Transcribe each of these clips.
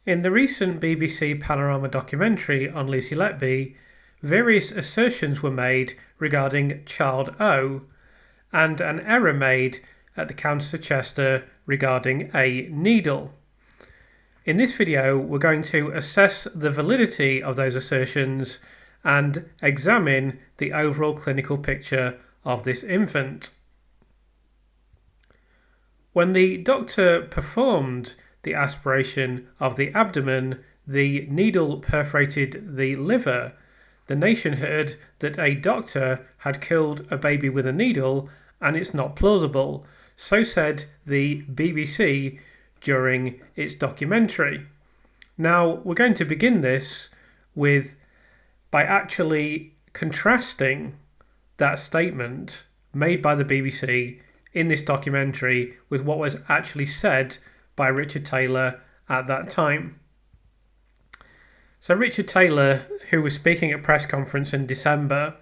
In the recent BBC Panorama documentary on Lucy Letby, various assertions were made regarding child O, and an error made at the Countess of Chester regarding a needle. In this video, we're going to assess the validity of those assertions and examine the overall clinical picture of this infant. When the doctor performed the aspiration of the abdomen, the needle perforated the liver. The nation heard that a doctor had killed a baby with a needle, and it's not plausible. So said the BBC during its documentary. Now, we're going to begin this by actually contrasting that statement made by the BBC in this documentary with what was actually said by Richard Taylor at that time. So Richard Taylor, who was speaking at a press conference in December,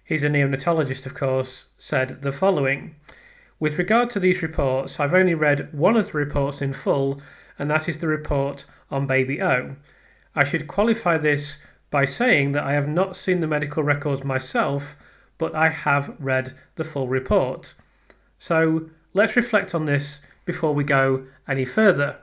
he's a neonatologist of course, said the following: "With regard to these reports, I've only read one of the reports in full, and that is the report on baby O. I should qualify this by saying that I have not seen the medical records myself, but I have read the full report." So let's reflect on this before we go any further.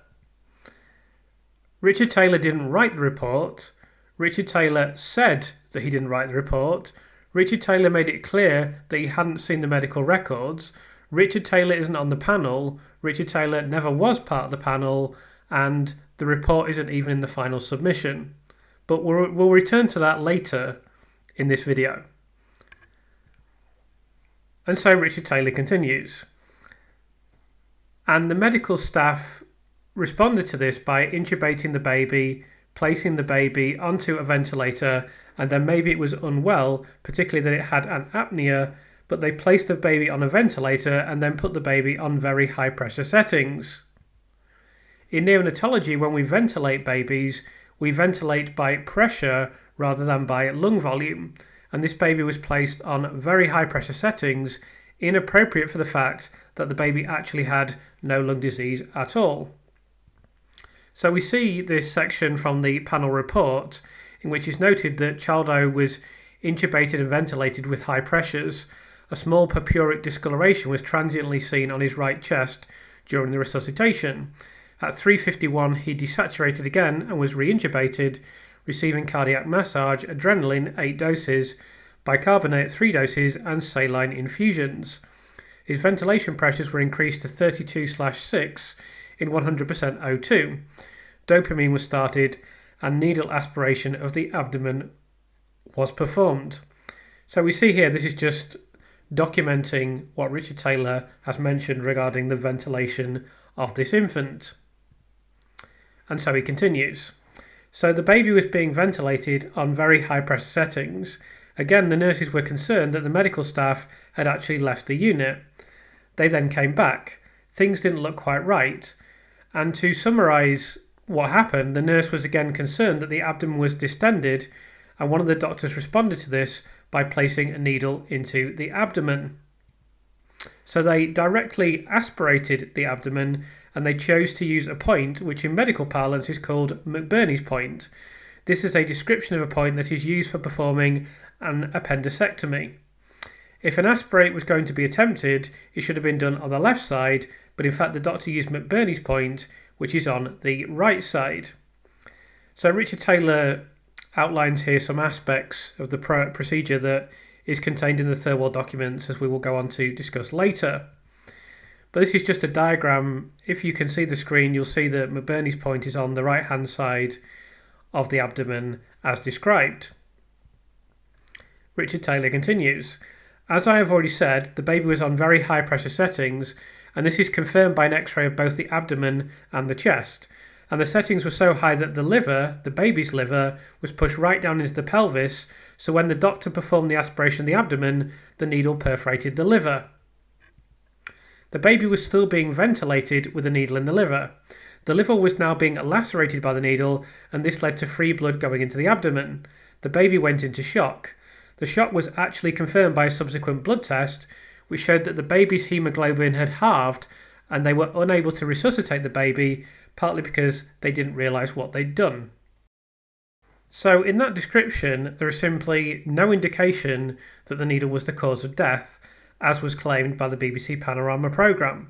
Richard Taylor didn't write the report. Richard Taylor said that he didn't write the report. Richard Taylor made it clear that he hadn't seen the medical records. Richard Taylor isn't on the panel. Richard Taylor never was part of the panel, and the report isn't even in the final submission. But we'll return to that later in this video. And so Richard Taylor continues. And the medical staff responded to this by intubating the baby, placing the baby onto a ventilator, and then maybe it was unwell, particularly that it had an apnea, but they placed the baby on a ventilator and then put the baby on very high pressure settings. In neonatology, when we ventilate babies, we ventilate by pressure rather than by lung volume, and this baby was placed on very high pressure settings, inappropriate for the fact that the baby actually had no lung disease at all. So we see this section from the panel report in which is noted that child O was intubated and ventilated with high pressures. A small purpuric discoloration was transiently seen on his right chest during the resuscitation. At 3:51 he desaturated again and was reintubated, receiving cardiac massage, adrenaline 8 doses, bicarbonate 3 doses and saline infusions. His ventilation pressures were increased to 32/6 in 100% O2. Dopamine was started and needle aspiration of the abdomen was performed. So we see here, this is just documenting what Richard Taylor has mentioned regarding the ventilation of this infant. And so he continues. So the baby was being ventilated on very high pressure settings. Again, the nurses were concerned that the medical staff had actually left the unit. They then came back. Things didn't look quite right. And to summarise what happened, the nurse was again concerned that the abdomen was distended, and one of the doctors responded to this by placing a needle into the abdomen. So they directly aspirated the abdomen, and they chose to use a point which in medical parlance is called McBurney's point. This is a description of a point that is used for performing an appendicectomy. If an aspirate was going to be attempted, it should have been done on the left side, but in fact the doctor used McBurney's point, which is on the right side. So Richard Taylor outlines here some aspects of the procedure that is contained in the Thirlwell documents, as we will go on to discuss later. But this is just a diagram. If you can see the screen, you'll see that McBurney's point is on the right hand side of the abdomen as described. Richard Taylor continues. As I have already said, the baby was on very high pressure settings, and this is confirmed by an x-ray of both the abdomen and the chest. And the settings were so high that the liver, the baby's liver, was pushed right down into the pelvis, so when the doctor performed the aspiration of the abdomen, the needle perforated the liver. The baby was still being ventilated with a needle in the liver. The liver was now being lacerated by the needle, and this led to free blood going into the abdomen. The baby went into shock. The shock was actually confirmed by a subsequent blood test, which showed that the baby's haemoglobin had halved, and they were unable to resuscitate the baby partly because they didn't realise what they'd done. So in that description, there is simply no indication that the needle was the cause of death, as was claimed by the BBC Panorama programme.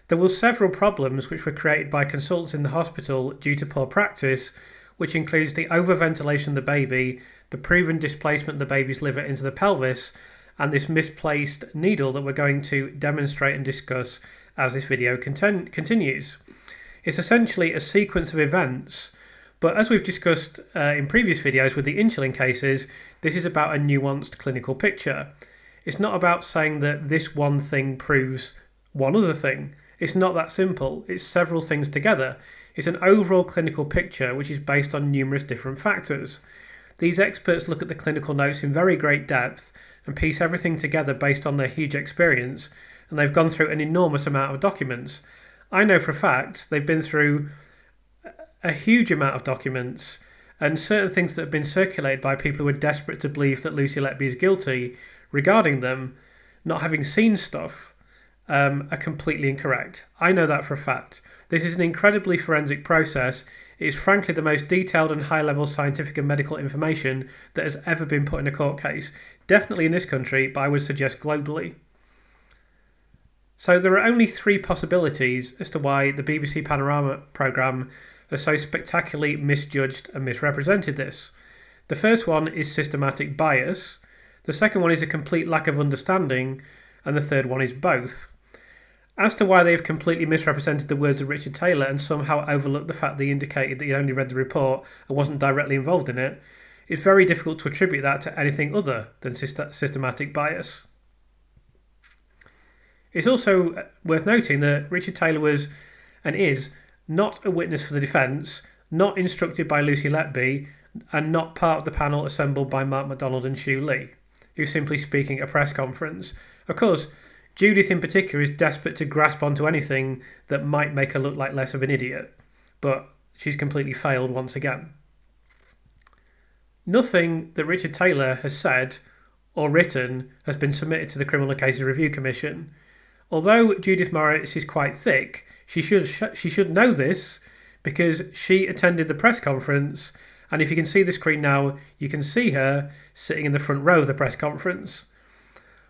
There were several problems which were created by consultants in the hospital due to poor practice, which includes the overventilation of the baby, the proven displacement of the baby's liver into the pelvis, and this misplaced needle that we're going to demonstrate and discuss as this video continues. It's essentially a sequence of events, but as we've discussed in previous videos with the insulin cases, this is about a nuanced clinical picture. It's not about saying that this one thing proves one other thing. It's not that simple. It's several things together. It's an overall clinical picture which is based on numerous different factors. These experts look at the clinical notes in very great depth and piece everything together based on their huge experience, and they've gone through an enormous amount of documents. I know for a fact they've been through a huge amount of documents, and certain things that have been circulated by people who are desperate to believe that Lucy Letby is guilty regarding them not having seen stuff are completely incorrect. I know that for a fact. This is an incredibly forensic process. It is frankly the most detailed and high-level scientific and medical information that has ever been put in a court case. Definitely in this country, but I would suggest globally. So there are only three possibilities as to why the BBC Panorama programme has so spectacularly misjudged and misrepresented this. The first one is systematic bias, the second one is a complete lack of understanding, and the third one is both. As to why they have completely misrepresented the words of Richard Taylor and somehow overlooked the fact that he indicated that he only read the report and wasn't directly involved in it, it's very difficult to attribute that to anything other than systematic bias. It's also worth noting that Richard Taylor was and is not a witness for the defence, not instructed by Lucy Letby, and not part of the panel assembled by Mark MacDonald and Shu Lee, who's simply speaking at a press conference. Of course, Judith in particular is desperate to grasp onto anything that might make her look like less of an idiot, but she's completely failed once again. Nothing that Richard Taylor has said or written has been submitted to the Criminal Cases Review Commission. Although Judith Morris is quite thick, she should know this because she attended the press conference, and if you can see the screen now, you can see her sitting in the front row of the press conference.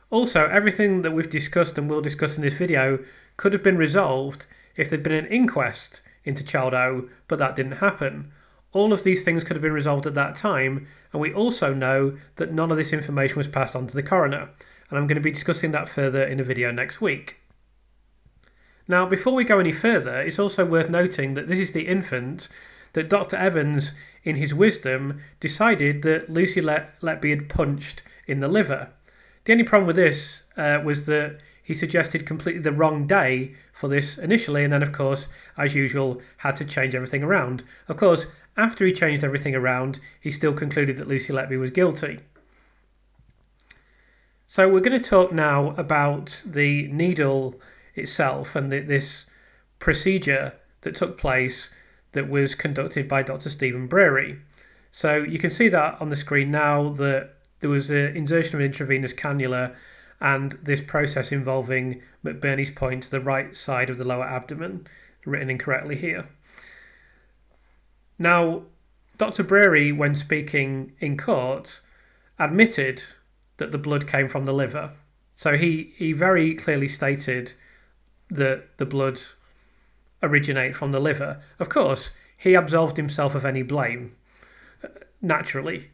Also, everything that we've discussed and will discuss in this video could have been resolved if there'd been an inquest into Child O, but that didn't happen. All of these things could have been resolved at that time, and we also know that none of this information was passed on to the coroner, and I'm going to be discussing that further in a video next week. Now, before we go any further, it's also worth noting that this is the infant that Dr. Evans, in his wisdom, decided that Lucy Letby had punched in the liver. The only problem with this was that he suggested completely the wrong day for this initially, and then, of course, as usual, had to change everything around. Of course, after he changed everything around, he still concluded that Lucy Letby was guilty. So we're going to talk now about the needle itself and this procedure that took place that was conducted by Dr. Stephen Breary. So you can see that on the screen now that there was an insertion of an intravenous cannula and this process involving McBurney's point to the right side of the lower abdomen, written incorrectly here. Now, Dr. Breary, when speaking in court, admitted that the blood came from the liver. So he very clearly stated that the blood originated from the liver. Of course, he absolved himself of any blame, naturally.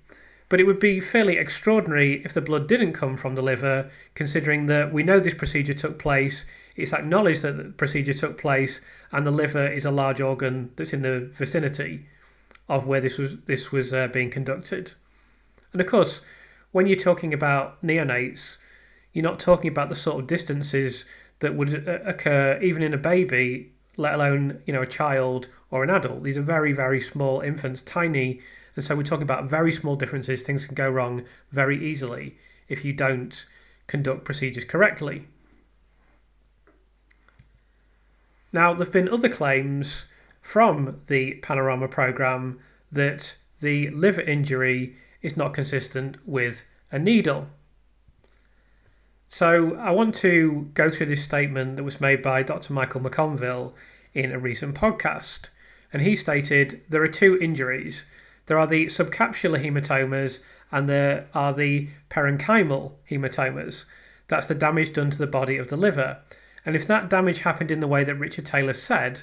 But it would be fairly extraordinary if the blood didn't come from the liver, considering that we know this procedure took place, it's acknowledged that the procedure took place, and the liver is a large organ that's in the vicinity of where this was being conducted. And of course, when you're talking about neonates, you're not talking about the sort of distances that would occur even in a baby, let alone, a child or an adult. These are very, very small infants, tiny, and so we're talking about very small differences. Things can go wrong very easily if you don't conduct procedures correctly. Now, there have been other claims from the Panorama programme that the liver injury is not consistent with a needle. So I want to go through this statement that was made by Dr. Michael McConville in a recent podcast. and he stated there are two injuries. There are the subcapsular haematomas and there are the parenchymal haematomas. That's the damage done to the body of the liver. And if that damage happened in the way that Richard Taylor said,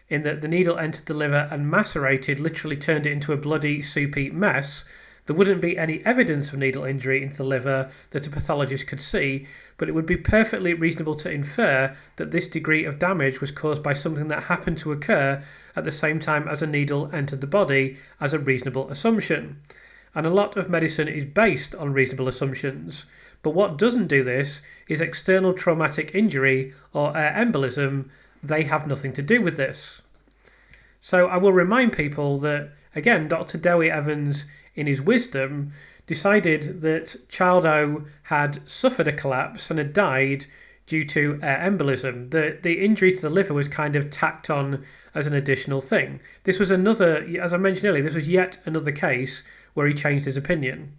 in that the needle entered the liver and macerated, literally turned it into a bloody, soupy mess, there wouldn't be any evidence of needle injury into the liver that a pathologist could see, but it would be perfectly reasonable to infer that this degree of damage was caused by something that happened to occur at the same time as a needle entered the body as a reasonable assumption. And a lot of medicine is based on reasonable assumptions. But what doesn't do this is external traumatic injury or air embolism. They have nothing to do with this. So I will remind people that, again, Dr. Dewi Evans, in his wisdom, decided that Child O had suffered a collapse and had died due to air embolism. The injury to the liver was kind of tacked on as an additional thing. This was another, as I mentioned earlier, this was yet another case where he changed his opinion.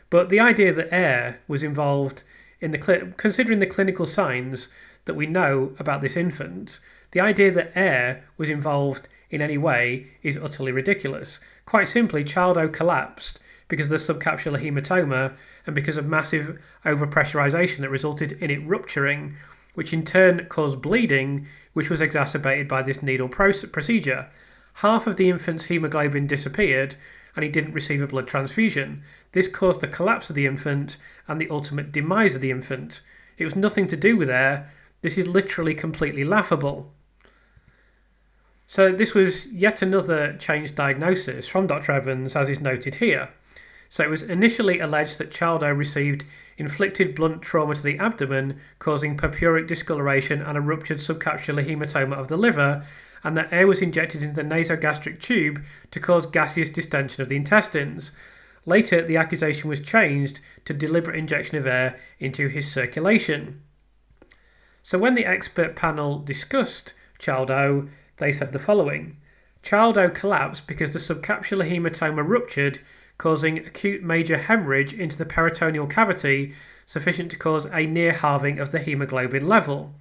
But the idea that air was involved in considering the clinical signs that we know about this infant, the idea that air was involved in any way is utterly ridiculous. Quite simply, Child O collapsed because of the subcapsular haematoma and because of massive overpressurization that resulted in it rupturing, which in turn caused bleeding, which was exacerbated by this needle procedure. Half of the infant's hemoglobin disappeared and he didn't receive a blood transfusion. This caused the collapse of the infant and the ultimate demise of the infant. It was nothing to do with air. This is literally completely laughable. So this was yet another changed diagnosis from Dr. Evans, as is noted here. So it was initially alleged that Child O received inflicted blunt trauma to the abdomen, causing purpuric discoloration and a ruptured subcapsular haematoma of the liver, and that air was injected into the nasogastric tube to cause gaseous distension of the intestines. Later, the accusation was changed to deliberate injection of air into his circulation. So when the expert panel discussed Child O, they said the following: Child O collapsed because the subcapsular haematoma ruptured, causing acute major hemorrhage into the peritoneal cavity, sufficient to cause a near halving of the hemoglobin level.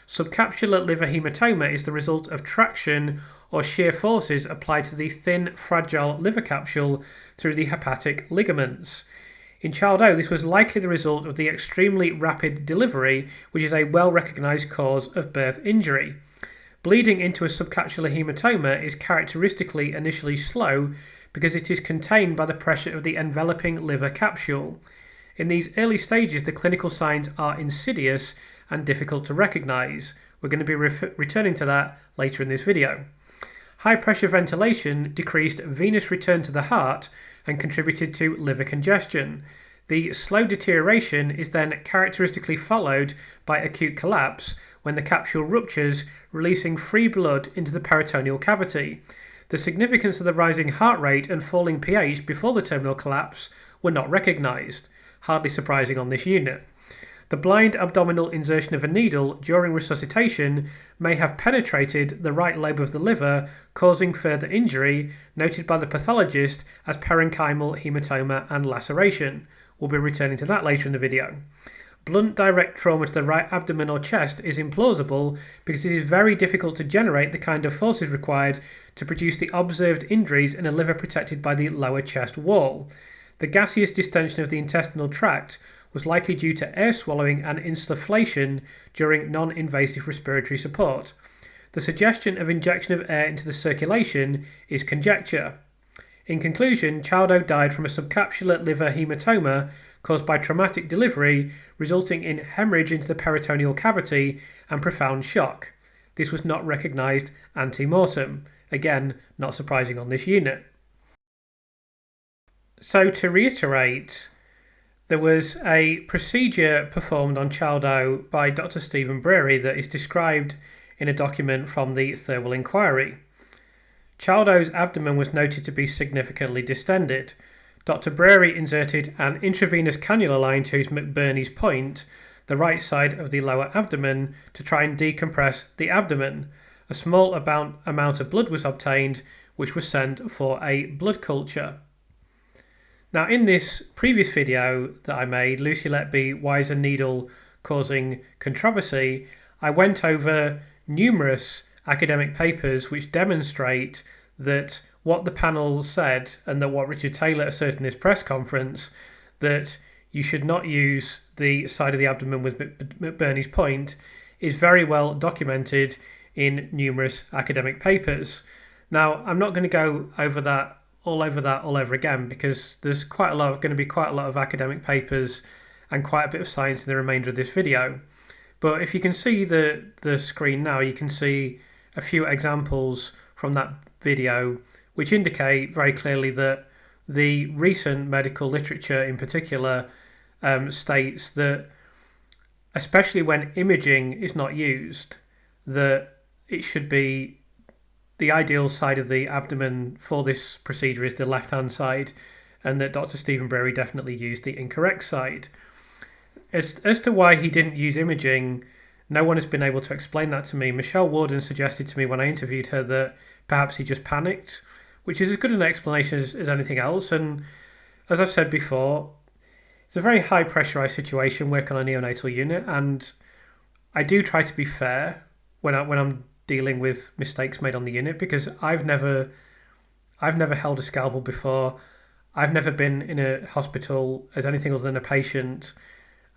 Subcapsular liver hematoma is the result of traction or shear forces applied to the thin, fragile liver capsule through the hepatic ligaments. In Child O, this was likely the result of the extremely rapid delivery, which is a well-recognised cause of birth injury. Bleeding into a subcapsular haematoma is characteristically initially slow because it is contained by the pressure of the enveloping liver capsule. In these early stages, the clinical signs are insidious and difficult to recognise. We're going to be returning to that later in this video. High pressure ventilation decreased venous return to the heart and contributed to liver congestion. The slow deterioration is then characteristically followed by acute collapse when the capsule ruptures, releasing free blood into the peritoneal cavity. The significance of the rising heart rate and falling pH before the terminal collapse were not recognised, hardly surprising on this unit. The blind abdominal insertion of a needle during resuscitation may have penetrated the right lobe of the liver, causing further injury, noted by the pathologist as parenchymal haematoma and laceration. We'll be returning to that later in the video. Blunt direct trauma to the right abdomen or chest is implausible because it is very difficult to generate the kind of forces required to produce the observed injuries in a liver protected by the lower chest wall. The gaseous distension of the intestinal tract was likely due to air swallowing and insufflation during non-invasive respiratory support. The suggestion of injection of air into the circulation is conjecture. In conclusion, Child O died from a subcapsular liver hematoma caused by traumatic delivery, resulting in hemorrhage into the peritoneal cavity and profound shock. This was not recognised ante-mortem. Again, not surprising on this unit. So to reiterate, there was a procedure performed on Child O by Dr. Stephen Breary that is described in a document from the Thirlwell Inquiry. Child O's abdomen was noted to be significantly distended. Dr. Breary inserted an intravenous cannula line to his McBurney's point, the right side of the lower abdomen, to try and decompress the abdomen. A small amount of blood was obtained, which was sent for a blood culture. Now, in this previous video that I made, Lucy Letby, Why is a Needle Causing Controversy, I went over numerous academic papers which demonstrate that what the panel said and that what Richard Taylor asserted in his press conference, that you should not use the side of the abdomen with McBurney's point, is very well documented in numerous academic papers. Now, I'm not going to go over that all over again, because there's going to be quite a lot of academic papers and quite a bit of science in the remainder of this video. But if you can see the screen now, you can see a few examples from that video which indicate very clearly that the recent medical literature in particular states that, especially when imaging is not used, that it should be the ideal side of the abdomen for this procedure is the left-hand side, and that Dr. Stephen Breary definitely used the incorrect side. As to why he didn't use imaging, no one has been able to explain that to me. Michelle Warden suggested to me when I interviewed her that perhaps he just panicked, which is as good an explanation as anything else. And as I've said before, it's a very high pressurised situation working on a neonatal unit, and I do try to be fair when I'm dealing with mistakes made on the unit, because I've never held a scalpel before. I've never been in a hospital as anything other than a patient,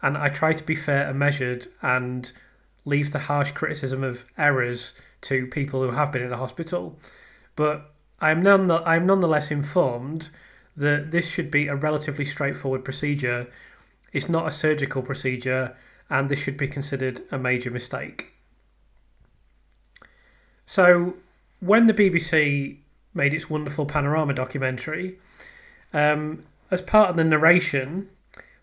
and I try to be fair and measured and leave the harsh criticism of errors to people who have been in a hospital. But I'm nonetheless informed that this should be a relatively straightforward procedure. It's not a surgical procedure, and this should be considered a major mistake. So when the BBC made its wonderful Panorama documentary, as part of the narration,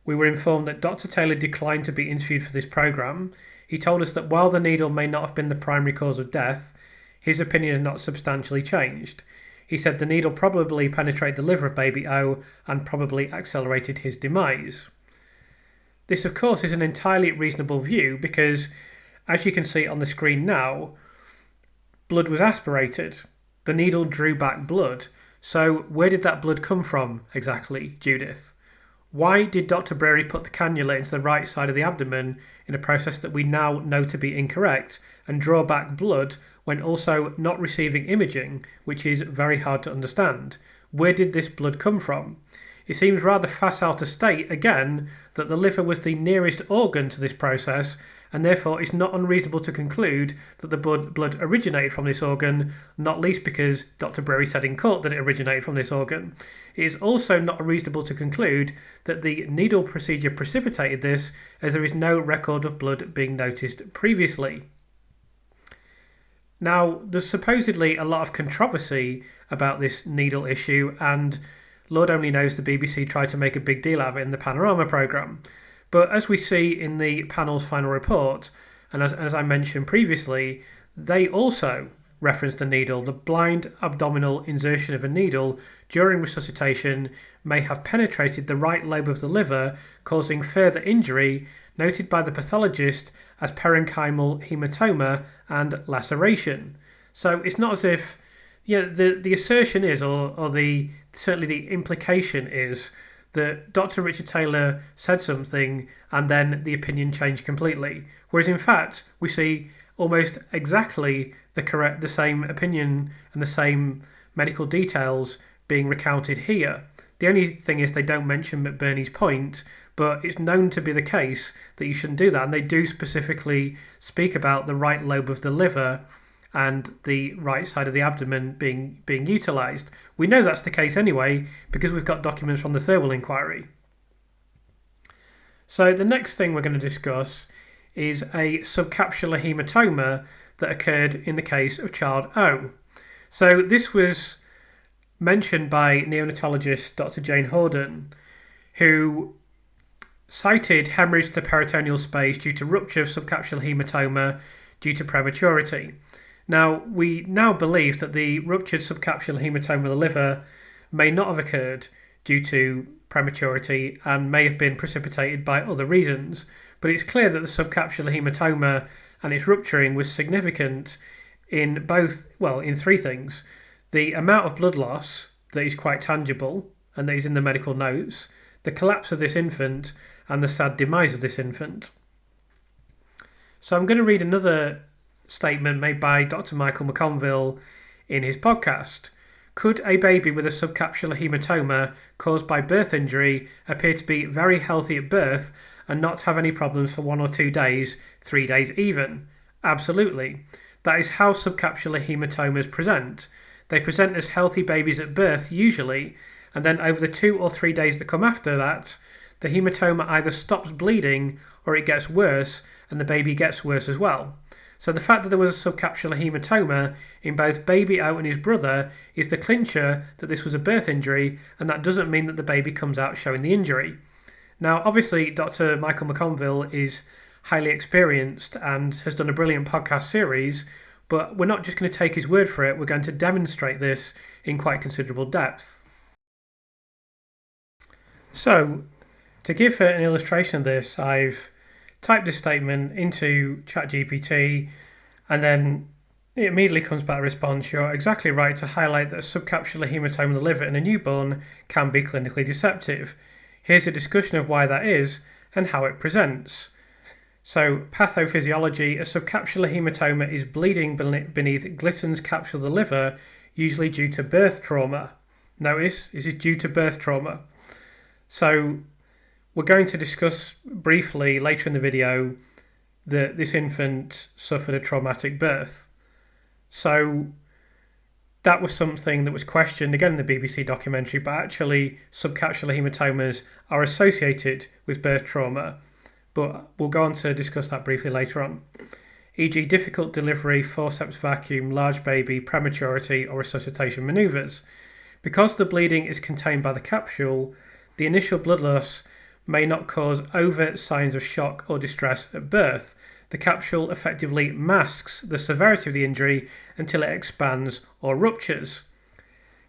we were informed that Dr. Taylor declined to be interviewed for this programme. He told us that while the needle may not have been the primary cause of death, his opinion had not substantially changed. He said the needle probably penetrated the liver of baby O and probably accelerated his demise. This, of course, is an entirely reasonable view because, as you can see on the screen now, blood was aspirated. The needle drew back blood. So where did that blood come from exactly, Judith? Why did Dr. Breary put the cannula into the right side of the abdomen in a process that we now know to be incorrect and draw back blood when also not receiving imaging, which is very hard to understand? Where did this blood come from? It seems rather facile to state, again, that the liver was the nearest organ to this process, and therefore it's not unreasonable to conclude that the blood originated from this organ, not least because Dr. Breary said in court that it originated from this organ. It is also not reasonable to conclude that the needle procedure precipitated this, as there is no record of blood being noticed previously. Now, there's supposedly a lot of controversy about this needle issue, and Lord only knows the BBC tried to make a big deal out of it in the Panorama programme. But as we see in the panel's final report, and as I mentioned previously, they also referenced the needle. The blind abdominal insertion of a needle during resuscitation may have penetrated the right lobe of the liver, causing further injury, noted by the pathologist as parenchymal haemotoma and laceration. So it's not as if, the assertion is, certainly the implication is, that Dr. Richard Taylor said something and then the opinion changed completely. Whereas in fact, we see almost exactly the same opinion and the same medical details being recounted here. The only thing is they don't mention McBurney's point, but it's known to be the case that you shouldn't do that. And they do specifically speak about the right lobe of the liver and the right side of the abdomen being utilised. We know that's the case anyway because we've got documents from the Thirlwell inquiry. So the next thing we're going to discuss is a subcapsular haematoma that occurred in the case of child O. So this was mentioned by neonatologist Dr. Jane Horden, who cited hemorrhage to the peritoneal space due to rupture of subcapsular haematoma due to prematurity. Now, we now believe that the ruptured subcapsular haematoma of the liver may not have occurred due to prematurity and may have been precipitated by other reasons, but it's clear that the subcapsular haematoma and its rupturing was significant in three things. The amount of blood loss that is quite tangible and that is in the medical notes, the collapse of this infant, and the sad demise of this infant. So I'm going to read another statement made by Dr. Michael McConville in his podcast. Could a baby with a subcapsular haematoma caused by birth injury appear to be very healthy at birth and not have any problems for 1 or 2 days, 3 days even? Absolutely. That is how subcapsular haematomas present. They present as healthy babies at birth usually, and then over the 2 or 3 days that come after that, the haematoma either stops bleeding or it gets worse, and the baby gets worse as well. So the fact that there was a subcapsular haematoma in both baby O and his brother is the clincher that this was a birth injury, and that doesn't mean that the baby comes out showing the injury. Now, obviously, Dr. Michael McConville is highly experienced and has done a brilliant podcast series, but we're not just going to take his word for it, we're going to demonstrate this in quite considerable depth. So, to give an illustration of this, I've type this statement into ChatGPT, and then it immediately comes back a response. You're exactly right to highlight that a subcapsular haematoma in the liver in a newborn can be clinically deceptive. Here's a discussion of why that is and how it presents. So, pathophysiology, a subcapsular haematoma is bleeding beneath Glitten's capsule of the liver, usually due to birth trauma. Notice, this is due to birth trauma. So, we're going to discuss briefly later in the video that this infant suffered a traumatic birth. So that was something that was questioned again in the BBC documentary, but actually subcapsular haematomas are associated with birth trauma. But we'll go on to discuss that briefly later on. E.g. difficult delivery, forceps vacuum, large baby, prematurity or resuscitation manoeuvres. Because the bleeding is contained by the capsule, the initial blood loss may not cause overt signs of shock or distress at birth. The capsule effectively masks the severity of the injury until it expands or ruptures.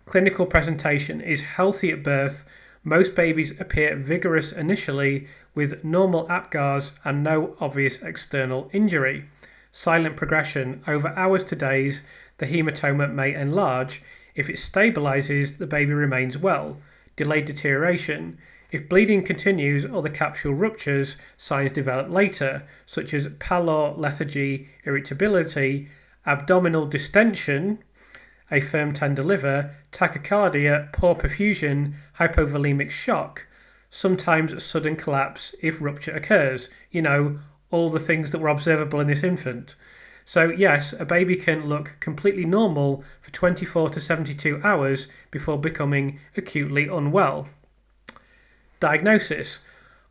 Clinical presentation is healthy at birth. Most babies appear vigorous initially with normal APGARs and no obvious external injury. Silent progression over hours to days, the haematoma may enlarge. If it stabilises, the baby remains well. Delayed deterioration. If bleeding continues or the capsule ruptures, signs develop later, such as pallor, lethargy, irritability, abdominal distension, a firm tender liver, tachycardia, poor perfusion, hypovolemic shock, sometimes sudden collapse if rupture occurs. You know, all the things that were observable in this infant. So yes, a baby can look completely normal for 24 to 72 hours before becoming acutely unwell. Diagnosis.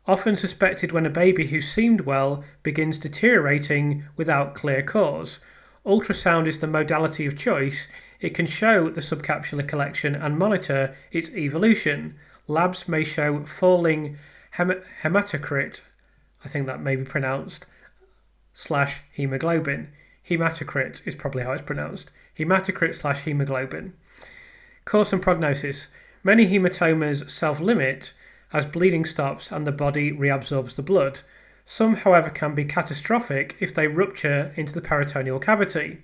Often suspected when a baby who seemed well begins deteriorating without clear cause. Ultrasound is the modality of choice. It can show the subcapsular collection and monitor its evolution. Labs may show falling hematocrit, I think that may be pronounced, / hemoglobin. Hematocrit is probably how it's pronounced. Hematocrit / hemoglobin. Course and prognosis. Many hematomas self-limit as bleeding stops and the body reabsorbs the blood. Some, however, can be catastrophic if they rupture into the peritoneal cavity.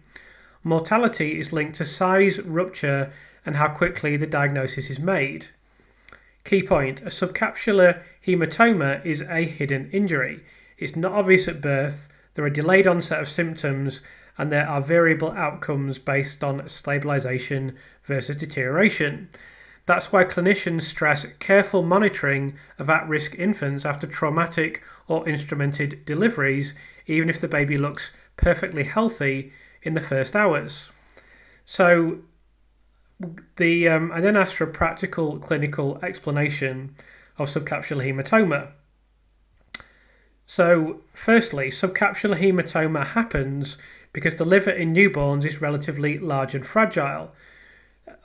Mortality is linked to size, rupture, and how quickly the diagnosis is made. Key point, a subcapsular haematoma is a hidden injury. It's not obvious at birth, there are delayed onset of symptoms, and there are variable outcomes based on stabilisation versus deterioration. That's why clinicians stress careful monitoring of at-risk infants after traumatic or instrumented deliveries, even if the baby looks perfectly healthy in the first hours. So I then asked for a practical clinical explanation of subcapsular haematoma. So firstly, subcapsular haematoma happens because the liver in newborns is relatively large and fragile.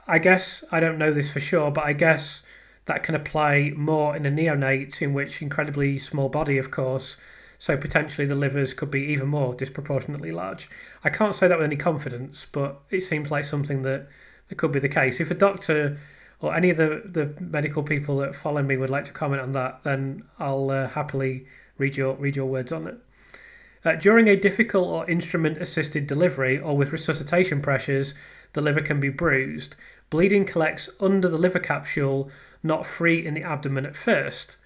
I guess, I don't know this for sure, but I guess that can apply more in a neonate, in which incredibly small body, of course, so potentially the livers could be even more disproportionately large. I can't say that with any confidence, but it seems like something that could be the case. If a doctor or any of the medical people that follow me would like to comment on that, then I'll happily read your words on it. During a difficult or instrument-assisted delivery or with resuscitation pressures, the liver can be bruised. Bleeding collects under the liver capsule, not free in the abdomen at first.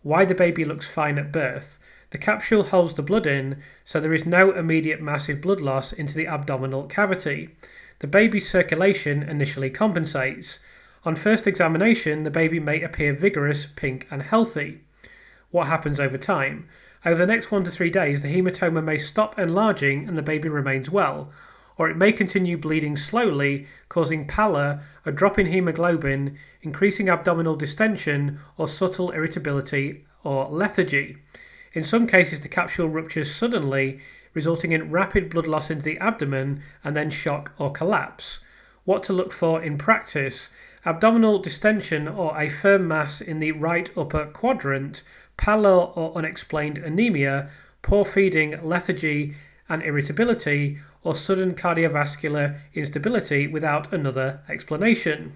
Why the baby looks fine at birth. The capsule holds the blood in, so there is no immediate massive blood loss into the abdominal cavity. The baby's circulation initially compensates. On first examination, the baby may appear vigorous, pink and healthy. What happens over time? Over the next 1 to 3 days, the haematoma may stop enlarging and the baby remains well, or it may continue bleeding slowly, causing pallor, a drop in haemoglobin, increasing abdominal distension, or subtle irritability or lethargy. In some cases, the capsule ruptures suddenly, resulting in rapid blood loss into the abdomen and then shock or collapse. What to look for in practice: abdominal distension or a firm mass in the right upper quadrant, pallor or unexplained anemia, poor feeding, lethargy and irritability, or sudden cardiovascular instability without another explanation.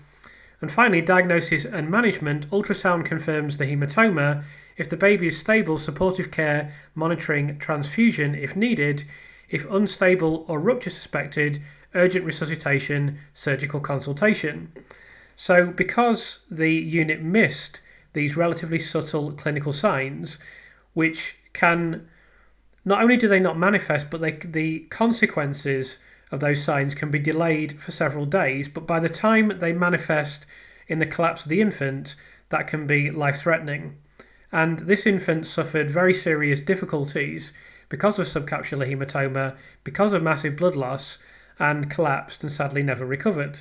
And finally, diagnosis and management. Ultrasound confirms the haematoma. If the baby is stable, supportive care, monitoring, transfusion if needed. If unstable or rupture suspected, urgent resuscitation, surgical consultation. So because the unit missed these relatively subtle clinical signs, which can, not only do they not manifest, but the consequences of those signs can be delayed for several days, but by the time they manifest in the collapse of the infant, that can be life-threatening. And this infant suffered very serious difficulties because of subcapsular haematoma, because of massive blood loss, and collapsed and sadly never recovered.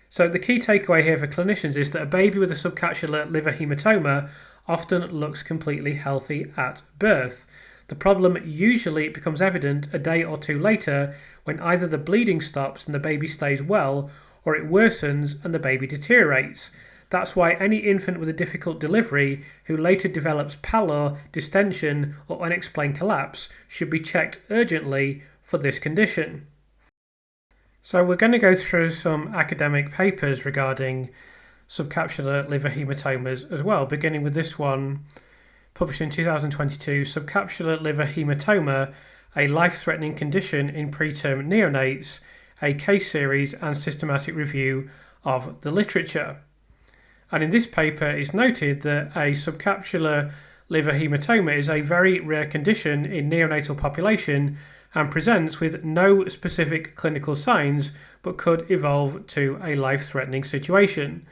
So the key takeaway here for clinicians is that a baby with a subcapsular liver haematoma often looks completely healthy at birth. The problem usually becomes evident a day or two later when either the bleeding stops and the baby stays well, or it worsens and the baby deteriorates. That's why any infant with a difficult delivery who later develops pallor, distension or unexplained collapse should be checked urgently for this condition. So we're going to go through some academic papers regarding subcapsular liver hematomas as well, beginning with this one published in 2022, Subcapsular Liver Hematoma, a Life-Threatening Condition in Preterm Neonates, a Case Series and Systematic Review of the Literature. And in this paper it's noted that a subcapsular liver hematoma is a very rare condition in neonatal population and presents with no specific clinical signs but could evolve to a life-threatening situation.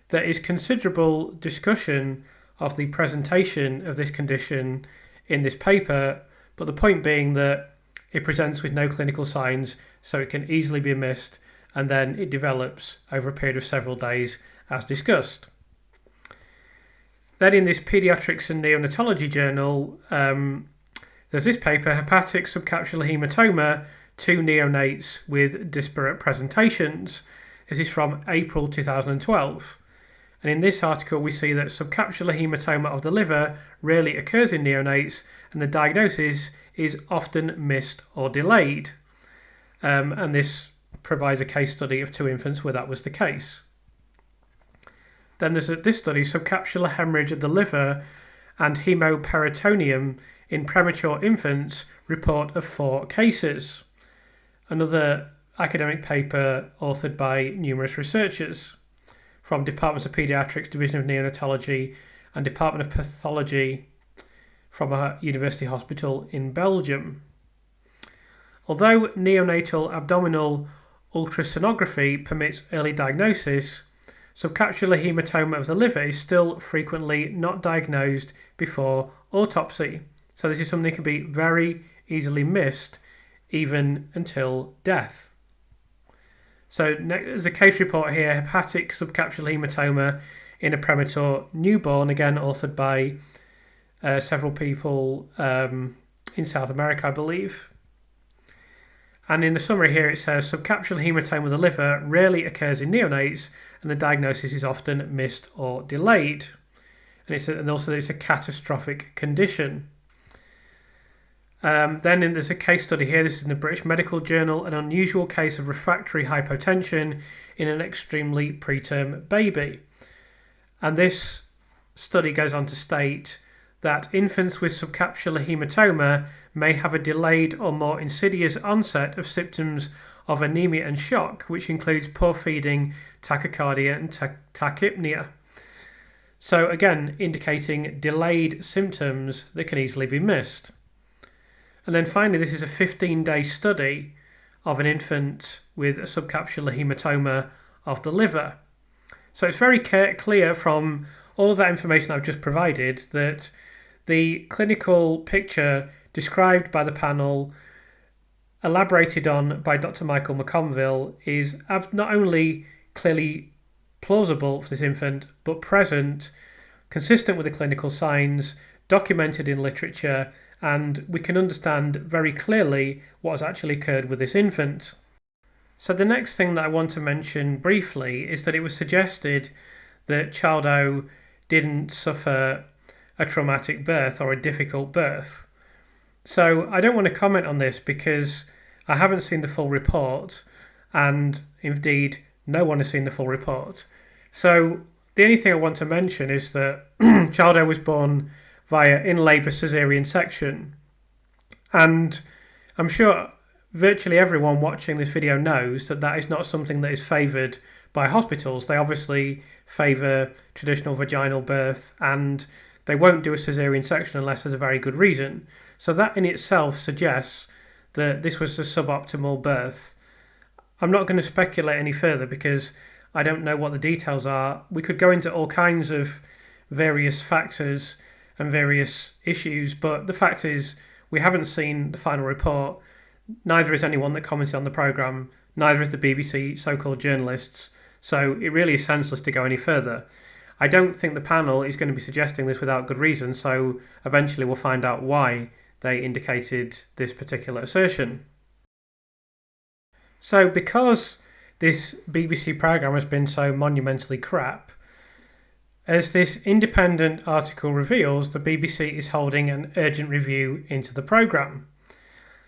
There is considerable discussion of the presentation of this condition in this paper, but the point being that it presents with no clinical signs, so it can easily be missed, and then it develops over a period of several days as discussed. Then in this Pediatrics and Neonatology journal, there's this paper, Hepatic Subcapsular Hematoma, 2 neonates with disparate presentations. This is from April 2012. And in this article we see that subcapsular haematoma of the liver rarely occurs in neonates and the diagnosis is often missed or delayed. And this provides a case study of 2 infants where that was the case. Then there's this study, subcapsular hemorrhage of the liver and hemoperitoneum in premature infants, report of 4 cases. Another academic paper authored by numerous researchers from Departments of Pediatrics, Division of Neonatology and Department of Pathology from a university hospital in Belgium. Although neonatal abdominal ultrasonography permits early diagnosis, subcapsular haematoma of the liver is still frequently not diagnosed before autopsy. So this is something that can be very easily missed even until death. So there's a case report here, hepatic subcapsular haematoma in a premature newborn, again authored by several people in South America, I believe. And in the summary here it says, subcapsular haematoma of the liver rarely occurs in neonates and the diagnosis is often missed or delayed. And also it's a catastrophic condition. Then there's a case study here, this is in the British Medical Journal, an unusual case of refractory hypotension in an extremely preterm baby. And this study goes on to state that infants with subcapsular haematoma may have a delayed or more insidious onset of symptoms of anemia and shock, which includes poor feeding, tachycardia and tachypnea. So again, indicating delayed symptoms that can easily be missed. And then finally, this is a 15-day study of an infant with a subcapsular haematoma of the liver. So it's very clear from all of that information I've just provided that the clinical picture described by the panel, elaborated on by Dr. Michael McConville, is not only clearly plausible for this infant, but present, consistent with the clinical signs, documented in literature, and we can understand very clearly what has actually occurred with this infant. So the next thing that I want to mention briefly is that it was suggested that Child O didn't suffer a traumatic birth or a difficult birth. So I don't want to comment on this because I haven't seen the full report, and indeed no one has seen the full report. So the only thing I want to mention is that Child O was born via in-labour Caesarean section, and I'm sure virtually everyone watching this video knows that that is not something that is favoured by hospitals. They obviously favour traditional vaginal birth, and they won't do a Caesarean section unless there's a very good reason. So that in itself suggests that this was a suboptimal birth. I'm not going to speculate any further because I don't know what the details are. We could go into all kinds of various factors and various issues, but the fact is we haven't seen the final report. Neither is anyone that commented on the programme, neither is the BBC so-called journalists, so it really is senseless to go any further. I don't think the panel is going to be suggesting this without good reason, so eventually we'll find out why they indicated this particular assertion. So because this BBC programme has been so monumentally crap, as this independent article reveals, the BBC is holding an urgent review into the programme.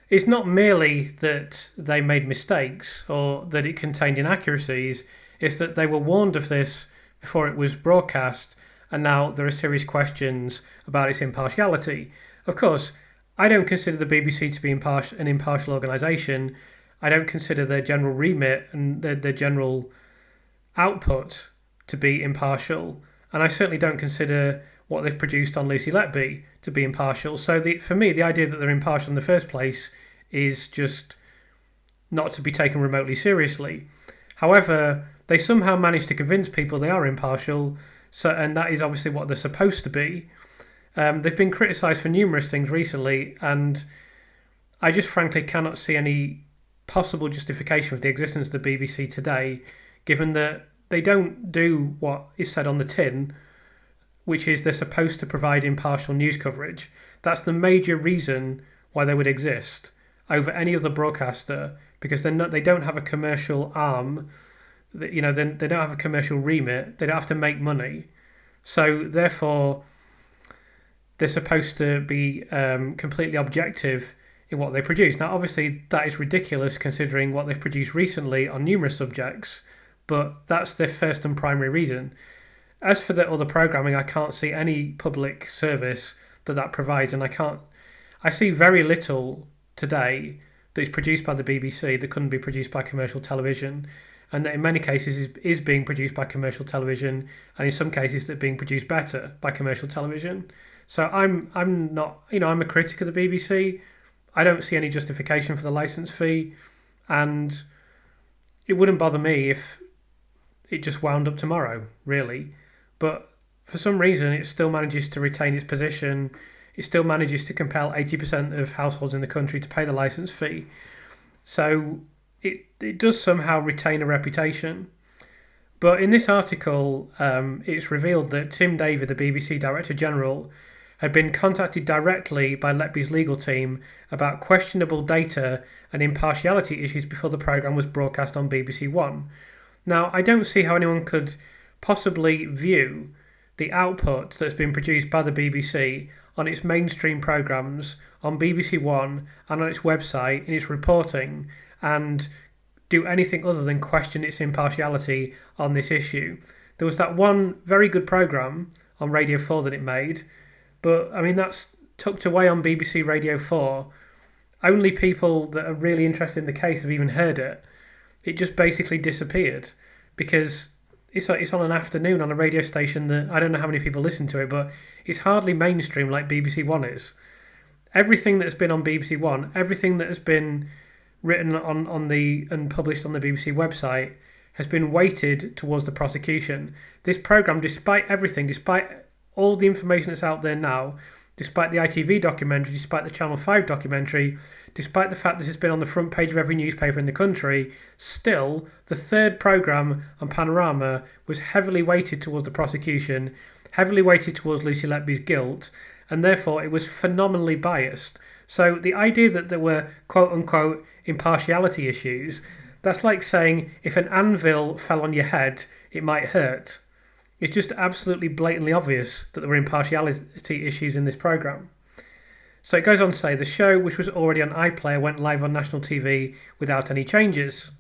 It's not merely that they made mistakes or that it contained inaccuracies, it's that they were warned of this before it was broadcast, and now there are serious questions about its impartiality. Of course, I don't consider the BBC to be an impartial organisation. I don't consider their general remit and their general output to be impartial, and I certainly don't consider what they've produced on Lucy Letby to be impartial. So for me, the idea that they're impartial in the first place is just not to be taken remotely seriously. However, they somehow managed to convince people they are impartial, and that is obviously what they're supposed to be. They've been criticised for numerous things recently, and I just frankly cannot see any possible justification for the existence of the BBC today, given that they don't do what is said on the tin, which is they're supposed to provide impartial news coverage. That's the major reason why they would exist over any other broadcaster, because they don't have a commercial arm, they don't have a commercial remit, they don't have to make money. So therefore, they're supposed to be completely objective in what they produce. Now, obviously, that is ridiculous considering what they've produced recently on numerous subjects, but that's their first and primary reason. As for the other programming, I can't see any public service that provides, and I see very little today that is produced by the BBC that couldn't be produced by commercial television, and that in many cases is being produced by commercial television, and in some cases they're being produced better by commercial television. So I'm not, I'm a critic of the BBC. I don't see any justification for the licence fee, and it wouldn't bother me if it just wound up tomorrow, really. But for some reason, it still manages to retain its position. It still manages to compel 80% of households in the country to pay the licence fee. So it does somehow retain a reputation. But in this article, it's revealed that Tim David, the BBC Director General, had been contacted directly by Letby's legal team about questionable data and impartiality issues before the programme was broadcast on BBC One. Now, I don't see how anyone could possibly view the output that's been produced by the BBC on its mainstream programmes, on BBC One and on its website, in its reporting, and do anything other than question its impartiality on this issue. There was that one very good programme on Radio 4 that it made, but I mean that's tucked away on BBC Radio 4. Only people that are really interested in the case have even heard it. It just basically disappeared because It's on an afternoon on a radio station that I don't know how many people listen to it, but it's hardly mainstream like BBC One is. Everything that's been on BBC One, everything that has been written on the and published on the BBC website has been weighted towards the prosecution. This programme, despite everything, despite all the information that's out there now, despite the ITV documentary, despite the Channel 5 documentary, despite the fact this has been on the front page of every newspaper in the country, still, the third programme on Panorama was heavily weighted towards the prosecution, heavily weighted towards Lucy Letby's guilt, and therefore it was phenomenally biased. So the idea that there were quote-unquote impartiality issues, that's like saying if an anvil fell on your head, it might hurt. It's just absolutely blatantly obvious that there were impartiality issues in this programme. So it goes on to say, the show, which was already on iPlayer, went live on national TV without any changes.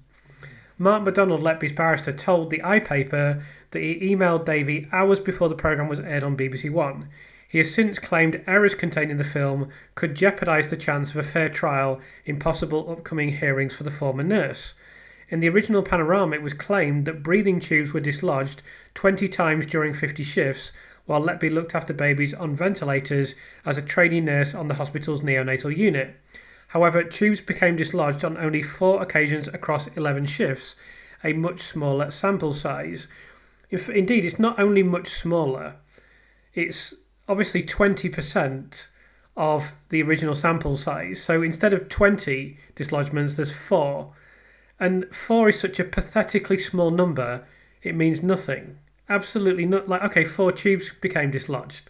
Mark MacDonald, Letby's barrister, told the iPaper that he emailed Davey hours before the programme was aired on BBC One. He has since claimed errors contained in the film could jeopardise the chance of a fair trial in possible upcoming hearings for the former nurse. In the original Panorama, it was claimed that breathing tubes were dislodged 20 times during 50 shifts, while Letby looked after babies on ventilators as a trainee nurse on the hospital's neonatal unit. However, tubes became dislodged on only 4 occasions across 11 shifts, a much smaller sample size. Indeed, it's not only much smaller, it's obviously 20% of the original sample size. So instead of 20 dislodgements, there's 4. And 4 is such a pathetically small number, it means nothing. Absolutely not. Like, okay, 4 tubes became dislodged.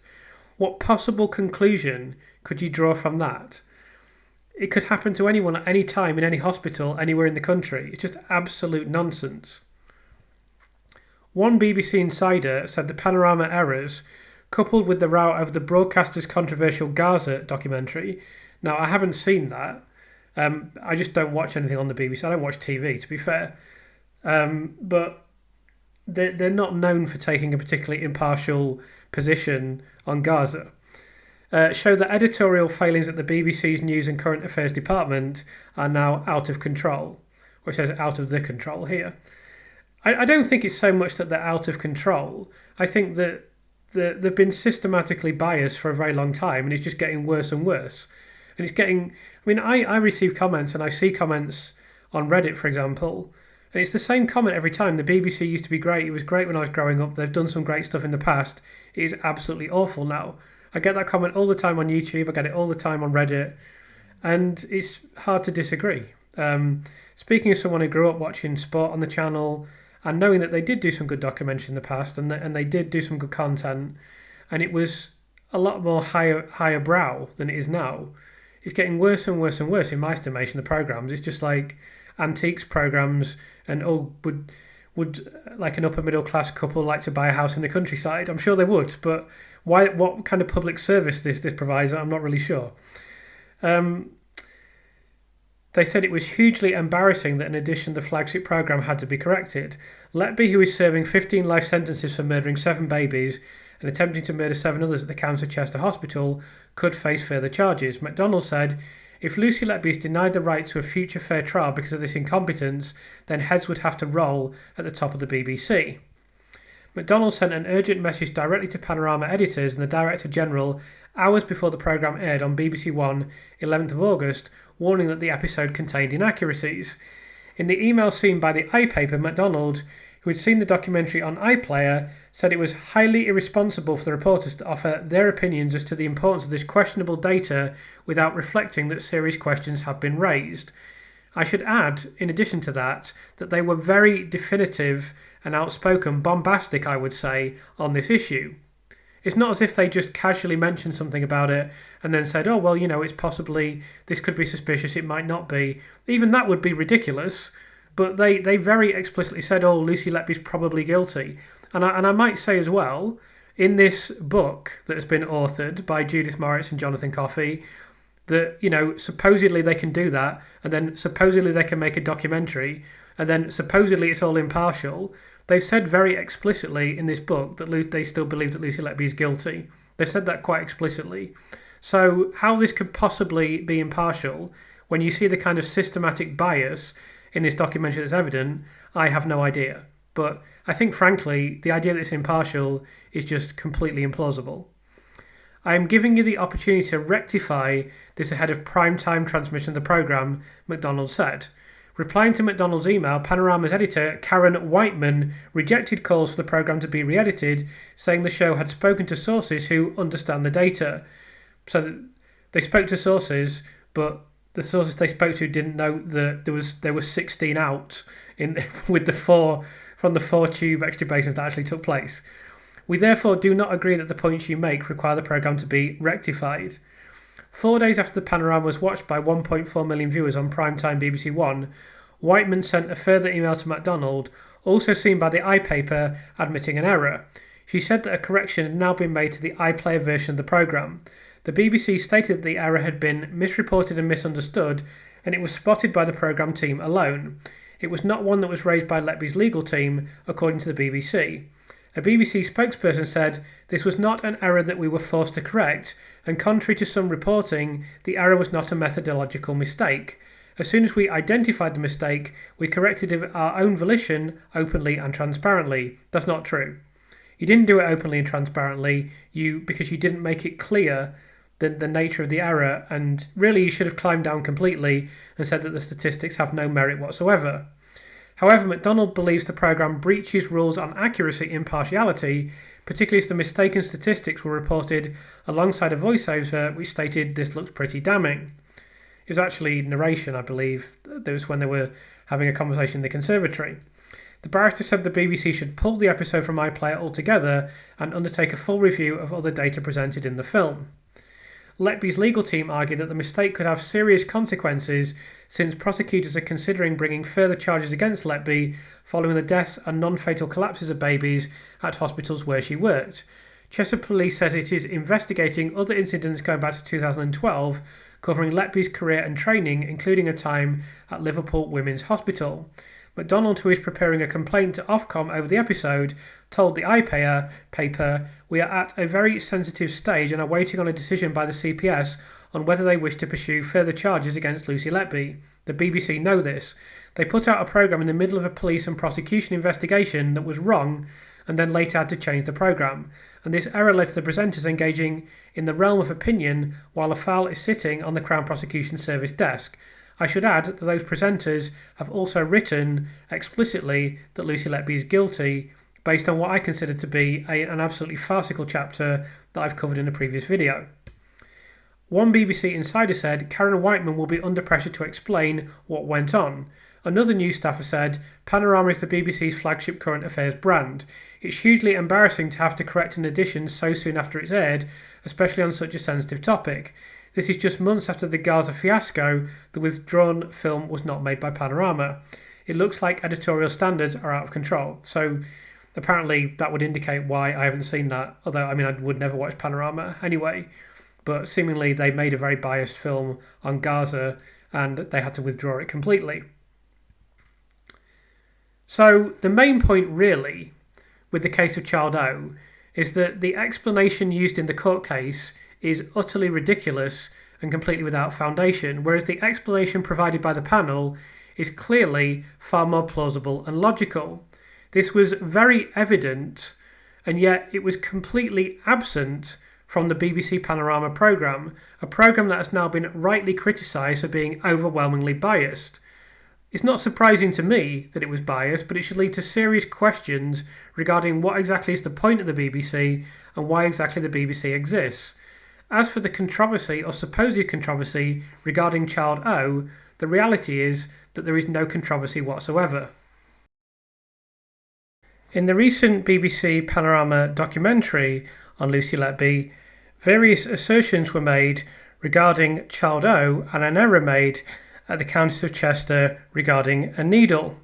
What possible conclusion could you draw from that? It could happen to anyone at any time in any hospital, anywhere in the country. It's just absolute nonsense. One BBC insider said the Panorama errors, coupled with the row over the broadcaster's controversial Gaza documentary. Now, I haven't seen that. I just don't watch anything on the BBC. I don't watch TV, to be fair. But they're not known for taking a particularly impartial position on Gaza. Show that editorial failings at the BBC's News and Current Affairs Department are now out of control. Or it says out of the control here. I don't think it's so much that they're out of control. I think that they've been systematically biased for a very long time, and it's just getting worse and worse. And it's getting... I mean, I receive comments, and I see comments on Reddit, for example, and it's the same comment every time. The BBC used to be great. It was great when I was growing up. They've done some great stuff in the past. It is absolutely awful now. I get that comment all the time on YouTube. I get it all the time on Reddit. And it's hard to disagree. Speaking as someone who grew up watching sport on the channel and knowing that they did do some good documentaries in the past and they did do some good content, and it was a lot more higher brow than it is now. It's getting worse and worse and worse in my estimation, the programmes. It's just like antiques programmes and would like an upper middle class couple like to buy a house in the countryside? I'm sure they would, but why? What kind of public service this provides, I'm not really sure. They said it was hugely embarrassing that in addition the flagship programme had to be corrected. Letby, who is serving 15 life sentences for murdering 7 babies and attempting to murder 7 others at the Council Chester Hospital, could face further charges. MacDonald said, if Lucy Letby is denied the right to a future fair trial because of this incompetence, then heads would have to roll at the top of the BBC. MacDonald sent an urgent message directly to Panorama editors and the Director General hours before the programme aired on BBC One, 11th of August, warning that the episode contained inaccuracies. In the email seen by the iPaper, MacDonald, who had seen the documentary on iPlayer, said it was highly irresponsible for the reporters to offer their opinions as to the importance of this questionable data without reflecting that serious questions have been raised. I should add, in addition to that they were very definitive and outspoken, bombastic, I would say, on this issue. It's not as if they just casually mentioned something about it and then said, oh, well, it's possibly, this could be suspicious, it might not be. Even that would be ridiculous. But they very explicitly said, oh, Lucy Letby's probably guilty. And I might say as well, in this book that has been authored by Judith Moritz and Jonathan Coffey, that, supposedly they can do that, and then supposedly they can make a documentary, and then supposedly it's all impartial. They've said very explicitly in this book that they still believe that Lucy Letby is guilty. They've said that quite explicitly. So how this could possibly be impartial when you see the kind of systematic bias in this documentary that's evident, I have no idea. but I think frankly the idea that it's impartial is just completely implausible. I am giving you the opportunity to rectify this ahead of prime-time transmission of the programme, McDonald said. Replying to McDonald's email, Panorama's editor, Karen Whiteman, rejected calls for the programme to be re-edited, saying the show had spoken to sources who understand the data. So they spoke to sources, but the sources they spoke to didn't know that there was 16 out with the 4 from the 4 tube extubations that actually took place. We therefore do not agree that the points you make require the programme to be rectified. 4 days after the Panorama was watched by 1.4 million viewers on primetime BBC One, Whiteman sent a further email to MacDonald, also seen by the iPaper, admitting an error. She said that a correction had now been made to the iPlayer version of the programme. The BBC stated that the error had been misreported and misunderstood, and it was spotted by the programme team alone. It was not one that was raised by Letby's legal team, according to the BBC. A BBC spokesperson said, "This was not an error that we were forced to correct, and contrary to some reporting, the error was not a methodological mistake. As soon as we identified the mistake, we corrected it of our own volition, openly and transparently." That's not true. You didn't do it openly and transparently because you didn't make it clear the nature of the error, and really you should have climbed down completely and said that the statistics have no merit whatsoever. However, McDonald believes the programme breaches rules on accuracy and impartiality, particularly as the mistaken statistics were reported alongside a voiceover which stated this looks pretty damning. It was actually narration, I believe. That was when they were having a conversation in the conservatory. The barrister said the BBC should pull the episode from iPlayer altogether and undertake a full review of other data presented in the film. Letby's legal team argued that the mistake could have serious consequences since prosecutors are considering bringing further charges against Letby following the deaths and non-fatal collapses of babies at hospitals where she worked. Chester Police says it is investigating other incidents going back to 2012 covering Letby's career and training, including a time at Liverpool Women's Hospital. McDonald, who is preparing a complaint to Ofcom over the episode, told the iPaper, "We are at a very sensitive stage and are waiting on a decision by the CPS on whether they wish to pursue further charges against Lucy Letby. The BBC know this. They put out a programme in the middle of a police and prosecution investigation that was wrong and then later had to change the programme. And this error led to the presenters engaging in the realm of opinion while a file is sitting on the Crown Prosecution Service desk. I should add that those presenters have also written explicitly that Lucy Letby is guilty based on what I consider to be an absolutely farcical chapter that I've covered in a previous video." One BBC insider said Karen Whiteman will be under pressure to explain what went on. Another news staffer said, "Panorama is the BBC's flagship current affairs brand. It's hugely embarrassing to have to correct an edition so soon after it's aired, especially on such a sensitive topic. This is just months after the Gaza fiasco. The withdrawn film was not made by Panorama. It looks like editorial standards are out of control." So apparently that would indicate why I haven't seen that, although I would never watch Panorama anyway. But seemingly they made a very biased film on Gaza and they had to withdraw it completely. So the main point really with the case of Child O is that the explanation used in the court case is utterly ridiculous and completely without foundation, whereas the explanation provided by the panel is clearly far more plausible and logical. This was very evident, and yet it was completely absent from the BBC Panorama programme, a programme that has now been rightly criticised for being overwhelmingly biased. It's not surprising to me that it was biased, but it should lead to serious questions regarding what exactly is the point of the BBC and why exactly the BBC exists. As for the controversy or supposed controversy regarding Child O, the reality is that there is no controversy whatsoever. In the recent BBC Panorama documentary on Lucy Letby, various assertions were made regarding Child O and an error made at the Countess of Chester regarding a needle.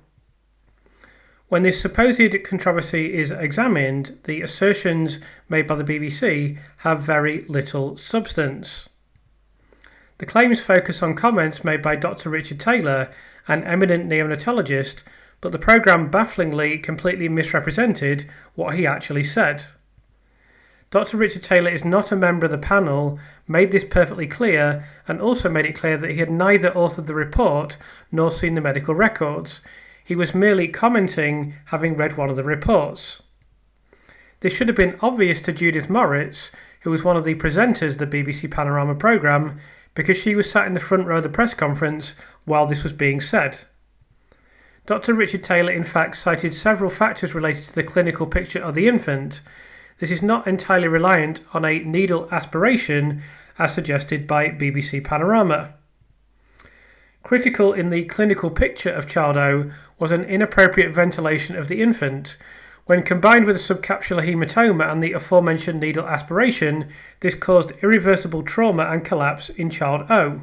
When this supposed controversy is examined, the assertions made by the BBC have very little substance. The claims focus on comments made by Dr. Richard Taylor, an eminent neonatologist, but the programme bafflingly completely misrepresented what he actually said. Dr. Richard Taylor is not a member of the panel, made this perfectly clear, and also made it clear that he had neither authored the report nor seen the medical records. He was merely commenting, having read one of the reports. This should have been obvious to Judith Moritz, who was one of the presenters of the BBC Panorama programme, because she was sat in the front row of the press conference while this was being said. Dr. Richard Taylor in fact cited several factors related to the clinical picture of the infant. This is not entirely reliant on a needle aspiration as suggested by BBC Panorama. Critical in the clinical picture of child O was an inappropriate ventilation of the infant. When combined with a subcapsular haematoma and the aforementioned needle aspiration, this caused irreversible trauma and collapse in child O.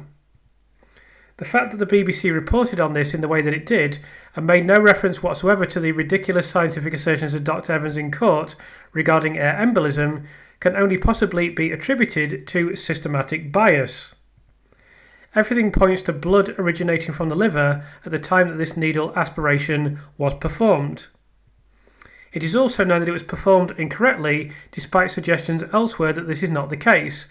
The fact that the BBC reported on this in the way that it did and made no reference whatsoever to the ridiculous scientific assertions of Dr. Evans in court regarding air embolism can only possibly be attributed to systematic bias. Everything points to blood originating from the liver at the time that this needle aspiration was performed. It is also known that it was performed incorrectly, despite suggestions elsewhere that this is not the case.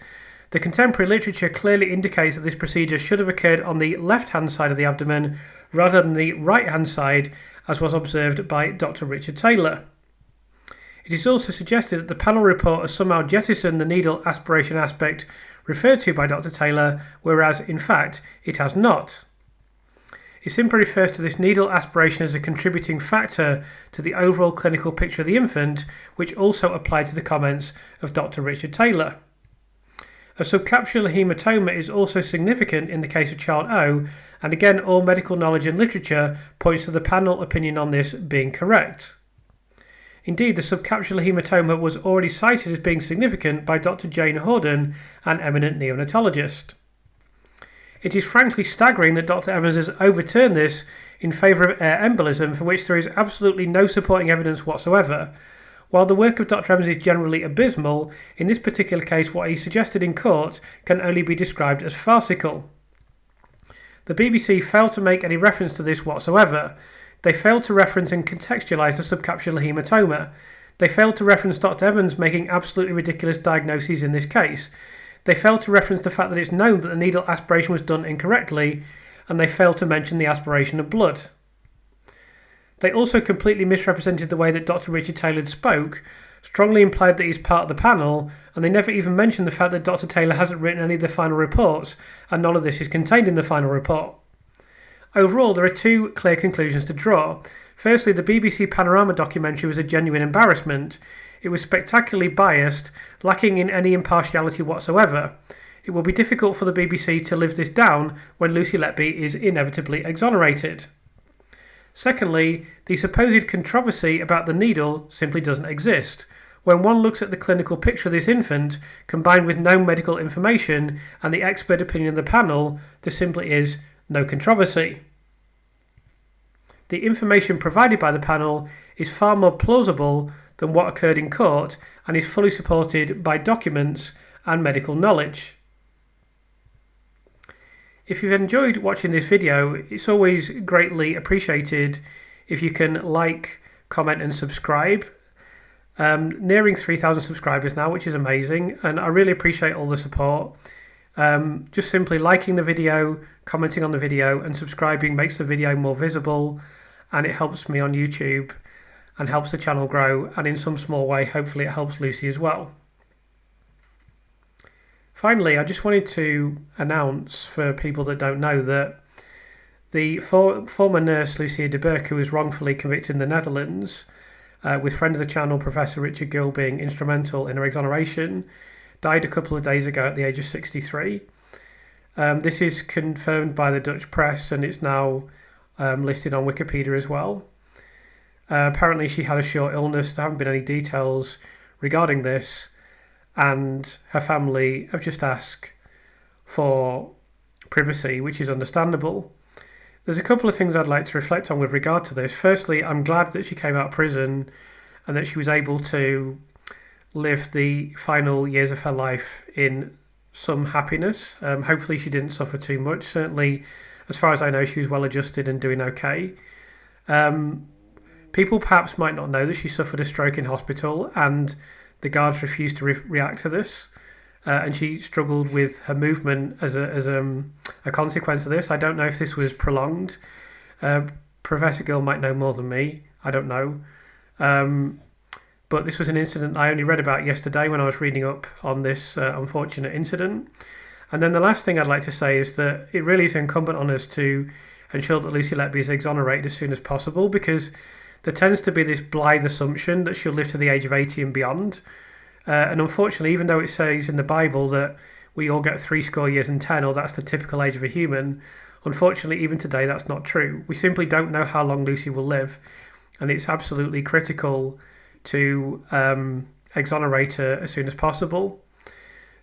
The contemporary literature clearly indicates that this procedure should have occurred on the left-hand side of the abdomen rather than the right-hand side, as was observed by Dr. Richard Taylor. It is also suggested that the panel report has somehow jettisoned the needle aspiration aspect referred to by Dr. Taylor, whereas in fact it has not. It simply refers to this needle aspiration as a contributing factor to the overall clinical picture of the infant, which also applied to the comments of Dr. Richard Taylor. A subcapsular haematoma is also significant in the case of child O, and again all medical knowledge and literature points to the panel opinion on this being correct. Indeed, the subcapsular haematoma was already cited as being significant by Dr. Jane Horden, an eminent neonatologist. It is frankly staggering that Dr. Evans has overturned this in favour of air embolism, for which there is absolutely no supporting evidence whatsoever. While the work of Dr. Evans is generally abysmal, in this particular case what he suggested in court can only be described as farcical. The BBC failed to make any reference to this whatsoever. They failed to reference and contextualise the subcapsular haematoma. They failed to reference Dr. Evans making absolutely ridiculous diagnoses in this case. They failed to reference the fact that it's known that the needle aspiration was done incorrectly, and they failed to mention the aspiration of blood. They also completely misrepresented the way that Dr. Richard Taylor spoke, strongly implied that he's part of the panel, and they never even mentioned the fact that Dr. Taylor hasn't written any of the final reports, and none of this is contained in the final report. Overall, there are two clear conclusions to draw. Firstly, the BBC Panorama documentary was a genuine embarrassment. It was spectacularly biased, lacking in any impartiality whatsoever. It will be difficult for the BBC to live this down when Lucy Letby is inevitably exonerated. Secondly, the supposed controversy about the needle simply doesn't exist. When one looks at the clinical picture of this infant, combined with no medical information and the expert opinion of the panel, there simply is no controversy. The information provided by the panel is far more plausible than what occurred in court and is fully supported by documents and medical knowledge. If you've enjoyed watching this video, it's always greatly appreciated if you can like, comment and subscribe. Nearing 3,000 subscribers now, which is amazing, and I really appreciate all the support. Just simply liking the video, commenting on the video and subscribing makes the video more visible, and it helps me on YouTube and helps the channel grow, and in some small way hopefully it helps Lucy as well. Finally, I just wanted to announce for people that don't know that the former nurse Lucia de Berk, who was wrongfully convicted in the Netherlands, with friend of the channel Professor Richard Gill being instrumental in her exoneration, died a couple of days ago at the age of 63. This is confirmed by the Dutch press, and it's now listed on Wikipedia as well. Apparently she had a short illness. There haven't been any details regarding this, and her family have just asked for privacy, which is understandable. There's a couple of things I'd like to reflect on with regard to this. Firstly, I'm glad that she came out of prison and that she was able to live the final years of her life in some happiness. Hopefully she didn't suffer too much. Certainly, as far as I know, she was well adjusted and doing okay. People perhaps might not know that she suffered a stroke in hospital, and the guards refused to react to this, and she struggled with her movement as a consequence of this. I don't know if this was prolonged. Professor Gill might know more than me. I don't know. But this was an incident I only read about yesterday when I was reading up on this unfortunate incident. And then the last thing I'd like to say is that it really is incumbent on us to ensure that Lucy Letby is exonerated as soon as possible, because there tends to be this blithe assumption that she'll live to the age of 80 and beyond. And unfortunately, even though it says in the Bible that we all get 70 years and 10, or that's the typical age of a human, unfortunately, even today, that's not true. We simply don't know how long Lucy will live, and it's absolutely critical to exonerate her as soon as possible.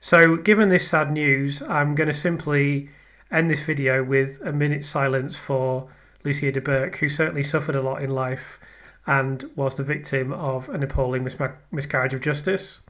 So, given this sad news, I'm going to simply end this video with a minute's silence for Lucia de Berk, who certainly suffered a lot in life and was the victim of an appalling miscarriage of justice.